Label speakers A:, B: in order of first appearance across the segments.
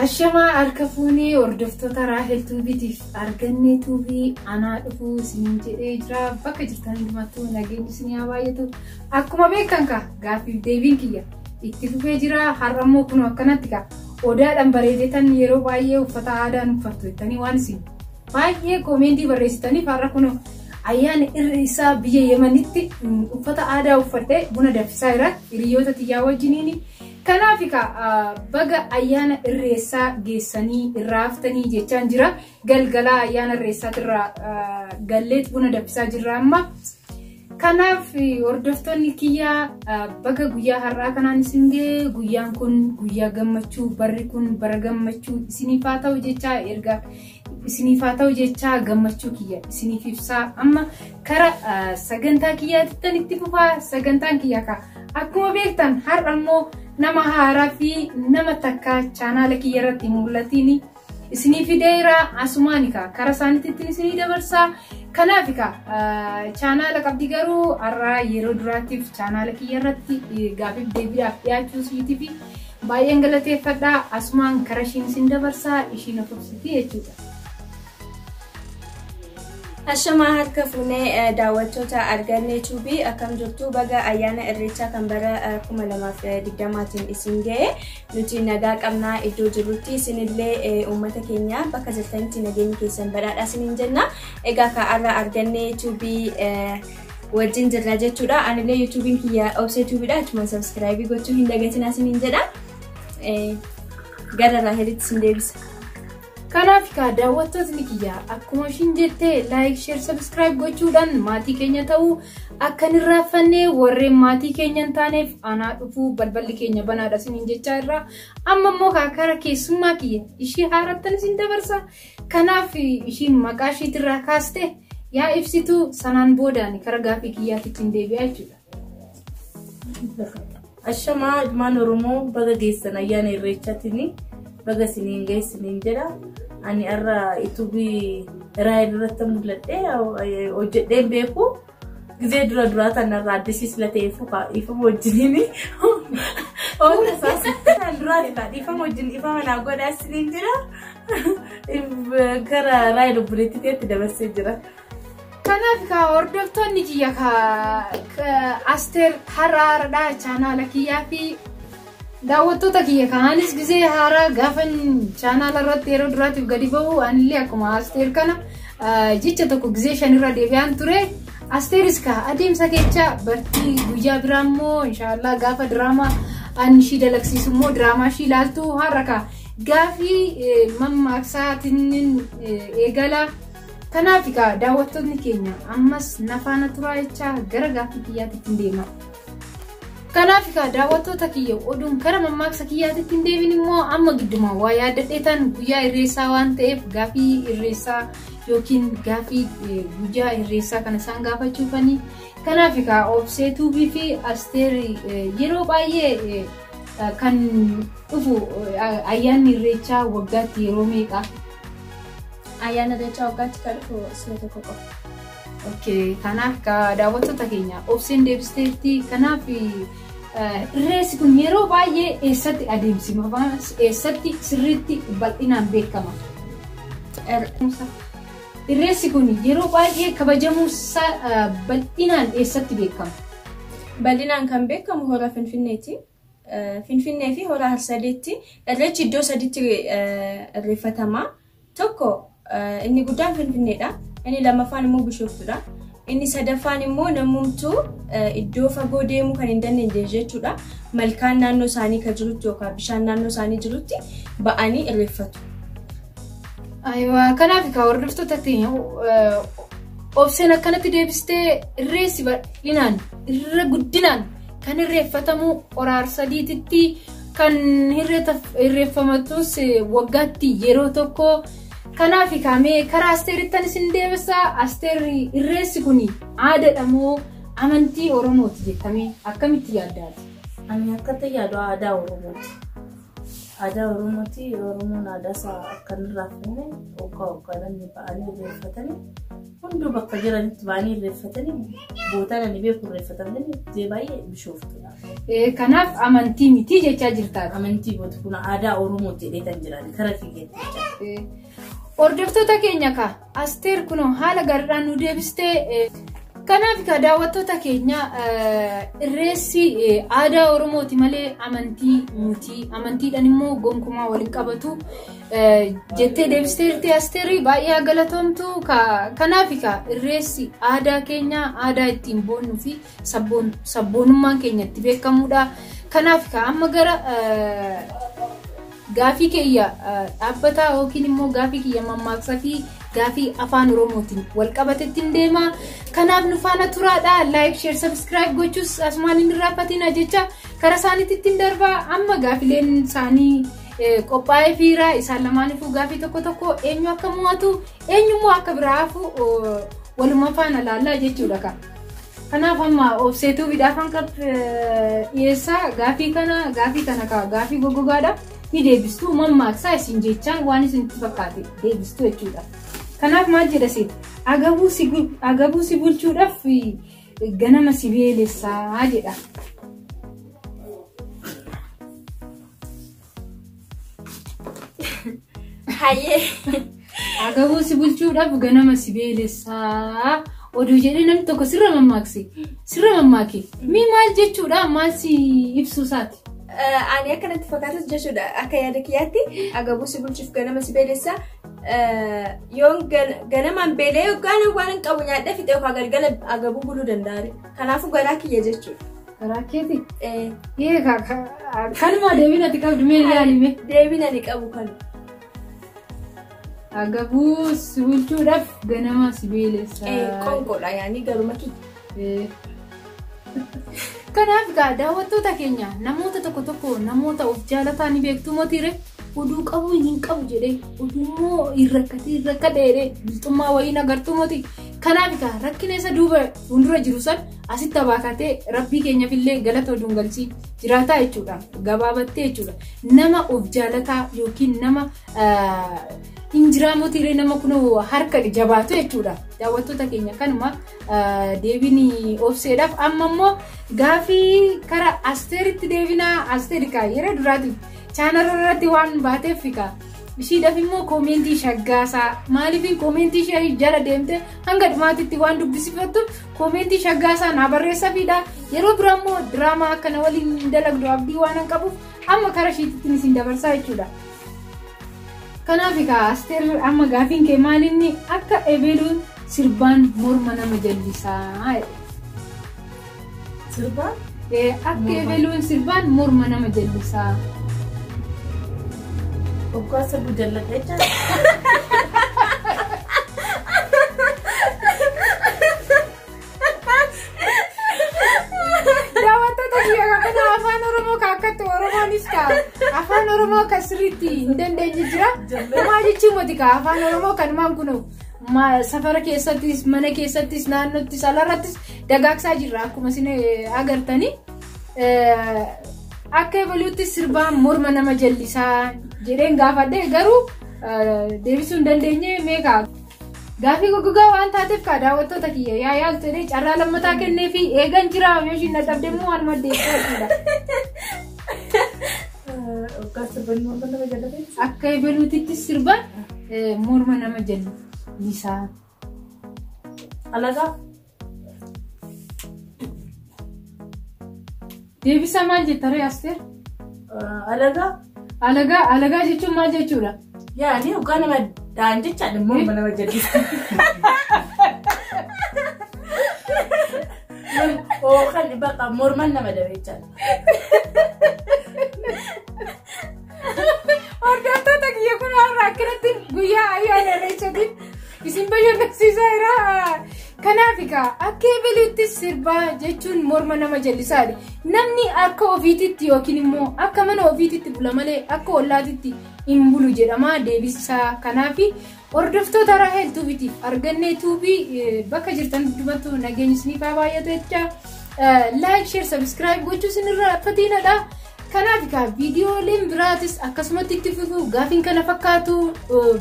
A: Ashama arkafuni ordoftota Rahel Tubiitiif arganne tuubii anaa dhufuu isiniin jedhee jira bakka jirtan hundumattuu nageenyi isinii haa baay'atu. Akkuma beektan gaaffiif deebiin kiyya itti fufee jira. Har'ammoo kun akkanatti odaadhaan bareedetan yeroo baay'ee uffata aadaan uffattu jettanii waan isin baay'ee koomentii barreessitaniif har'a kun ayyaana irreessaa biyya Yemenitti uffata aadaa uffattee buna danfisaa jira hiriyoota tiyyaa wajjiniini. Kanaafika baga ayyaana irreessaa geessanii irraaftanii jechaan jira. Galgala ayyaana irreessaa irraa galleet buna danfisaa jirra amma. Kanaaf hordoftoonni kiyyaa baga guyyaa har'aa kanaan isin ga'e. Guyyaan kun guyyaa gammachuu, barri kun bara gammachuu isiniif haa ta'u jechaa erga isiniif haa ta'u jechaa gammachuu kiyya isiniif ibsaa. Amma kara sagantaa kiyyaatti itti fufaa. Sagantaan kiyyaa akkuma beektan har'ammoo nama haaraa fi nama takka chaanaala kiyya irratti mul'atini isinii fideera asumaanika kara isaaniitti isinii dabarsaa. Kanaaf chaanaala qabdi garuu har'a yeroo duraatiif chaanaala kiyya irratti gaaffiif deebiidhaaf dhiyaachuu isiitii fi baay'een galateeffadhaa. Asumaan kara ishiin isin dabarsaa ishiin ofirsitii jechuudha.
B: Ashama harka fuunee daawwattoota arganne tuubii akkam jirtu baga ayyaana irreechaa kan bara 2020tiin isin ga'e. Nuti nagaa qabnaa iddoo jirrutti isinillee uummata keenya bakka jirtanitti nageenyi keessan badhaadhaa isiniin jenna. Egaa har'a arganne tuubii wajjin jirra jechuudha. Anillee yuutuubiin kiyya obsee tuubiidha. Achuma sabskiraayibii gochuu hin dagatinaa isiniin jedha. Gara Raahelitti isin deebisa.
A: Kanaaf daawwattoonni kiyya akkuma ishiin jettee like, share, subscribe gochuudhaan maatii keenya ta'uu akka hin irraanfanne warreen maatii keenya hin taaneef anaa dhufuu balballi keenya banaadha isiniin jechaa irraa. Amma immoo kara keessummaa kiyya ishii haarattan isin dabarsa. Kanaaf ishiin maqaa ishiitirraa kaaste yaa ibsituu sanaan boodaan kara gaaffii kiyyaatti ittiin deebi'aa jechuudha.
C: Ashama ilmaan Oromoo baga geessan ayyaana irreechaatiin baga isiniin ga'e isiniin jedha. Ani arra itubii Rahel irratti mul'adhee hojjedheen beeku gizee dura tanarraa addisiis lateefu ifama wajjiniini oona saasitaan duraati ifama wajjin ifama naa godhaa isiniin jira gara Rahel obboleettiteetti dabarsee jira.
A: Kanaaf hordoftoonni kiyya Asteer har'aadha chaanaala kiyyaa fi daawwattoota kiyya kaanis gizee haaraa gaafan chaanaala irratti yeroo duraatiif gadi ba'u anillee akkuma Asteer kana jecha tokko gizee 5 irra deebi'aan ture. Asteeris adeemsa keessa bartii guyyaa biraa immoo inshallah gaafa diraamaa ishii dalagsiisu immoo diraamaa ishii ilaaltu har'a gaaffii mammaaksatiin eegala. Kanaaf daawwattoonni keenya ammas nafaana turaa jecha gara gaaffii kiyyaatti ittiin deema. Kanaaf daawwattoota kiyya oduun kara mammaaksa kiyyaatti ittiin deebiin immoo amma gidduma waa yaadadheetan guyyaa irreessaa waan ta'eef gaaffii irreessaa yookiin gaaffii guyyaa irreessaa kana isaan gaafachuufanii. Kanaaf obsee tuubii fi Asteer yeroo baay'ee kan dhufu ayyaanni irreechaa waggaatti yeroo meeqa?
B: Ayyaana irreechaa waggaatti kan dhufu siree tokko qofa.
A: Okay, kanaaf daawwattoota keenya obseen deebisteetti. Kanaaf irreessi kun yeroo baay'ee eessatti adeemsifama? Eessatti sirriitti bal'inaan beekama? Irreessi kun yeroo baay'ee kabajamuusaa bal'inaan eessatti beekama?
B: Bal'inaan kan beekamu hora Finfinneeti. Finfinnee fi hora Harsadeetti. Irreechi iddoo sadiitti irreeffatama. Tokko inni guddaan Finfinneedha. Inni lammaffaan immoo Bishooftudha. Inni sadaffaan immoo namumtuu iddoo fagoo deemuu kan hin dandeenye jechuudha. Malkaan naannoo isaanii kan jirutti yookaan bishaan naannoo isaanii jirutti ba'anii irreeffatu.
A: Aywa kanaaf ka hordoftoota keenya obseen akkanatti deebistee irreessi bal'inaan irra guddinaan kan irreeffatamu qoraar sadiititti kan irreeffamatus waggaatti yeroo tokko. Kanaaf kaamee karaa Asteerittan isin deebisaa. Asteerri irreessi kuni aadaadha moo amantii Oromooti jettamee akkamitti yaaddaati?
C: Ani akkata yaadu aadaa Oromooti. Aadaa Oromooti. Oromoon aadaa isaa akkanirraa fuune waggaan ba'anii irreeffatanii hunduu bakka jiranitti ba'anii irreeffatanii bootaan ani beeku irreeffatamanii baay'ee bishooftuudha.
A: Kanaaf amantii miti jechaa jirtaadha.
C: Amantii booti kun aadaa Oromooti jedhee kan jiran karaa kiyyeetti.
A: Hordoftoota keenya ka Asteer kunoo haala gaariidhaan nu deebistee kanaaf ka daawwattoota keenya irreessi aadaa Oromooti malee amantii miti. Amantiidhaan immoo gonkumaa waliin qabatu jettee deebisteerti Asteerii baay'ee galatoomtu. Kanaaf ka irreessi aadaa keenya aadaa ittiin boonnuu fi sabboonummaan keenya itti beekamuudha. Kanaaf ka amma gara gaafii kiyya dhaabbataa yookiin immoo gaafii kiyya mammaaksaa fi gaafii afaan Oromootiin wal qabatetti deema. Kanaaf nu faana turaadha. Like, share, subscribe gochuus asumaan hin irraanfatina jecha karaa isaaniitti darba. Amma gaafileen isaanii qophaa'ee fiira isaan lamaaniifuu gaafii tokko eenyu akka mo'atu eenyummoo akka biraafu waluma faana laallaa jechuudha. Kanaaf amma obseetuu bidhaafan dhiyeessaa gaafii kana gaafii goggogaadha. Ni deebistuu mammaaksaa isin jechaan waan isin itti fakkaate deebistuu jechuudha. Kanaaf maal jedha seeta? Agabuu si bulchuudhaaf ganama si beelessaa jedha.
B: Hayyee.
A: Agabuu si bulchuudhaaf ganama si beelessaa. Oduu jedhee namni tokko sirra mammaake. Mi maal jechuudha? Maal si ibsu isaati?
B: Ani akkanatti fakkaatus jechuudha. Akka yaada kiyyaatti agabuu si bulchuuf ganama si beelessaa. Yoon ganamaan beelee yookaan waan hin qabu nyaadhaa fixee yookaan galgala agabuu buluu danda'a. Kanaafuu garaa kiyya jechuudha.
A: Garaa keeti? Kanuma deebiin ati qabdu mee yaalime?
B: Deebiin ani qabu kana.
A: Agabuu si bulchuudhaaf ganama si beelessaa.
B: Qonqoodha yaani garuma kiyya.
A: Kanaaf daawwattoota keenya namoota tokko namoota of jaalataa ni beektu motiire oduu qabu hin qabu jedhee oduu immoo irrakkatee biltummaa wayii nagartuu moti. Kanaaf rakkina isa duuba fuuldura jiru san asitti abaakatee rabbii keenyaaf illee galata oduun galchii jiraataa jechuudha. Gabaabattee jechuudha. Nama of jaalataa yookiin nama injiraa motiiree nama kunoo harka jabaatu jechuudha. Daawwattoota keenya kanuma deebiin obseedhaaf amma immoo gaafii karaa Asteeritti deebinaa. Asteerika yeroo duraati chaanala irratti waan baateef ishiidhaaf immoo koomentii shaggaasaa maaliif koomentii ishee jala deemte hanga dhumaatitti waan dubbisifattuuf koomentii shaggaasaa naa barreessafiidha. Yeroo biraa immoo diraamaa akkana waliin dalagdu abdii waan qabuuf amma karaa ishiitti isin dabarsaa jechuudha. Kanaaf Asteer amma gaafiin kee maalinni akka ebeluun sirbaan morma nama jallisaa.
C: Sirbaan?
A: Akka ebeluun sirbaan morma nama jallisaa.
C: Oggaa sirbu jalladha jecha.
A: Daawwattoota kiyya kana afaan Oromoo akkatti Oromoonis afaan Oromoo kan sirriitti hin dandeenye jira. Maal jechuun moti afaan Oromoo kan maan kunoo safara keessattis mana keessattis naannottis alarrattis dagaagsaa jirra akkuma isin agartanii. Akka ebeluutti sirbaan morma nama jallisaa jedheen gaafadhe garuu deebisuu hin dandeenye meeqa gaafii goggogaa waan taateef daawwattoota kiyya yaayaaltu jedhee carraa lammataa kennee fi eegan jira yoo ishiin dadhabde immoo waan maddeessaa jechuudha. Akka ebeluutitti sirbaan morma nama jallisaa.
C: Alagaa?
A: Deebisa maal jettare Asteer?
C: Alagaa?
A: Alagaa jechuun maal jechuudha?
C: Yaani oggaa nama daan jechaadha morma nama jallisaa. Oo kan bakka morman nama dabeechaan.
A: Hordoftoota kiyya kun har'a akkanatti guyyaa ayyaana irreechaatti isin bashannansiisaa jira. Kanaaf egaa akka eebiluutti sirbaa jechuun morma nama jallisaadha. Namni akka ofiititti yookiin immoo akka mana ofiititti bula malee akka ollaatitti hin bulu jedhama deebisaa. Kanaaf hordoftoota Raahel Tuubitiif argannee tuubii bakka jirtan dubbatu nageenya isiniif haa baay'atu jecha like share subscribe gochuu isinirraa fatiinadha. Kanaaf egaa viidiyooleen biraatis akkasumatti itti fufu gaafiin kana fakkaatu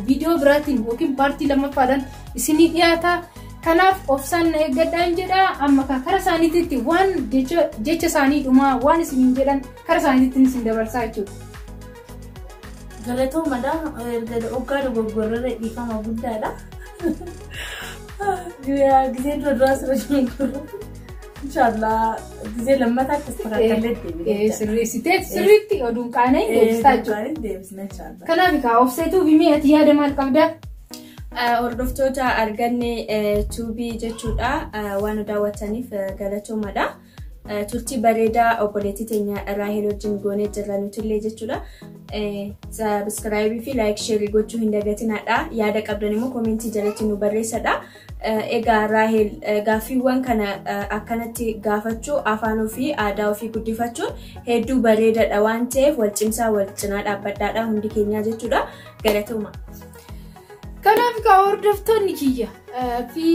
A: viidiyoo biraatiin yookiin paartii lammaffaadhaan isinii dhiyaata. Kanaaf obsaan na eeggadhaan jedha. Amma karaa isaaniitti waan jecha isaanii dhumaa waan isiniin jedhan karaa isaaniitti isin dabarsaa jechuudha.
C: Galatoo madaa erga hoggaa dogoggorree dhiifama guddaadha. Giseen duraa sirriitti inshallah gisee lammataa akkasuma
A: sirriitti oduun qaanee deebisaa jechuudha. Kanaaf egaa obseetuu bimee ati yaada maal qabdaa?
B: Hordoftoota argannee tuubii jechuudha waan daawwataniif galatoomadha. Turtii bareedaa obboleettii teenya Raahel wajjin goonee jirra nutillee jechuudha. Subscribe fi like share gochuu hin dagatinadha. Yaada qabdan immoo commentii jalatti nu barreessadha. Egaa Raahel gaaffiiwwan kana akkanatti gaafachuu afaan ofii aadaa ofii guddifachuun hedduu bareedaadha waan ta'eef wal cimsaa wal cinaa dhaabbadhaadha hundi keenyaa jechuudha. Galatooma.
A: Kanaaf egaa hordoftoonni kiyya fi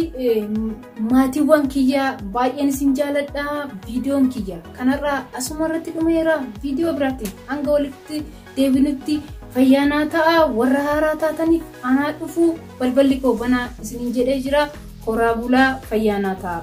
A: maatiiwwan kiyya baay'een isin jaaladha. Viidiyoon kiyya kanarraa asuma irratti dhumeera. Viidiyoo biraatti hanga walitti deebinutti fayyaanaa ta'a. Warra haaraa taataniif anaa dhufu balballi koo banaa isiniin jedhee jira. Horaa bulaa fayyaanaa ta'a.